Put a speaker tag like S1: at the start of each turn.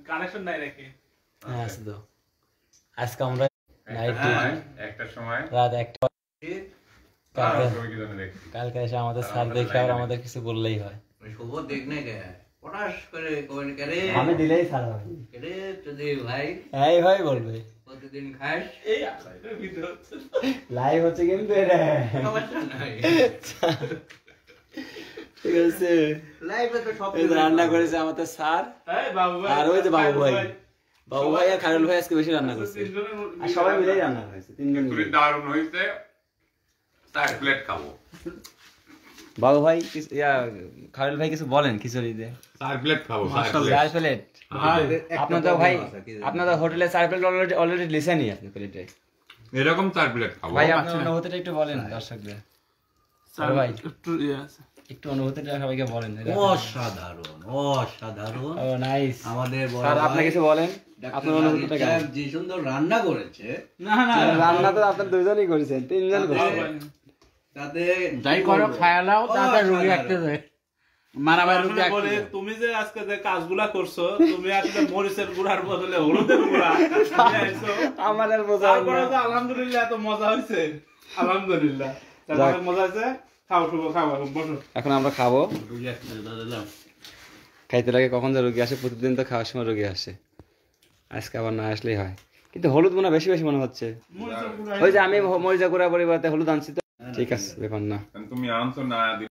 S1: Connection নাই নাকি?
S2: হ্যাঁ আছে তো। আজকে আমরা নাইট
S3: একটা সময়
S2: রাত 1টা
S3: কালকে
S2: এসে আমাদের স্যার দেখে আর আমাদের কিছু বললেই হয়।
S4: শুভ দেখনে কে পটাশ করে কোন করে
S2: আমি দিলেই স্যার হয়
S4: রে যদি ভাই
S2: এই ভাই বলবে
S4: প্রতিদিন খাস
S1: এই আপনাদের ভিডিও হচ্ছে
S2: লাইভ হচ্ছে কিন্তু এটা
S4: সমস্যা নাই
S2: ঠিক আছে।
S4: লাইভে তো সব
S2: এই যে রান্না করেছে আমাদের স্যার
S1: এই বাবু ভাই
S2: আর ওই যে বাবু ভাই আর খায়রুল ভাই আজকে বেশি রান্না করছে আর সবাই মিলেই রান্না করেছে তিনজন মিলে।
S3: দারুণ হয়েছে 4 প্লেট খাবো।
S2: বাবু ভাই খায়রুল ভাই কিছু বলেন খিচুড়িতে
S3: 4 প্লেট খাবো
S2: 4 প্লেট আপনাদের হোটেলে 4 প্লেট অলরেডি লিসেনই আপনি প্লেটে
S3: এরকম 4 প্লেট খাবো
S2: ভাই আপনার অনুভূতিটা একটু বলেন দর্শকদের। স্যার ভাই একটু অনুভূতিটা সবাইকে বলেন।
S4: অসাধারণ অসাধারণ
S2: ও নাইস।
S4: আমাদের বড়
S2: স্যার আপনি কিছু বলেন আপনার অনুভূতিটা কেমন?
S4: যে সুন্দর রান্না করেছে
S1: না না
S2: রান্না তো আপনারা দুইজনই করেছেন তিনজন করেছেন
S4: তাতে
S5: যাই করো খায়ালাও তাতে রোগী রাখতে যায় মারামারি রোগী
S1: আসলে বলে তুমি যে আজকে যে কাজগুলা করছো তুমি আসলে মরিচের গুঁড়ার বদলে হলুদের গুঁড়া নিয়ে আইছো।
S2: আমার আর বোঝা
S1: তারপরে তো আলহামদুলিল্লাহ এত মজা হয়েছে আলহামদুলিল্লাহ তাহলে মজা হয়েছে। খাও শুভ খাও এখন বসো।
S2: এখন আমরা খাবো।
S5: রোগী রাখতে দাদা
S2: খাইতে লাগে কখন যে রোগী আসে প্রতিদিন তো খাওয়ার সময় রোগী আসে আজকে আবার না আসলেই হয় কিন্তু হলুদ মনে বেশি বেশি মনে হচ্ছে।
S1: মরিচের গুঁড়া
S2: ওই যে আমি মরিচা গুঁড়া পরিবর্তে হলুদ আনছি তো ঠিক আছে ব্যাপার না।
S3: তুমি আনছো না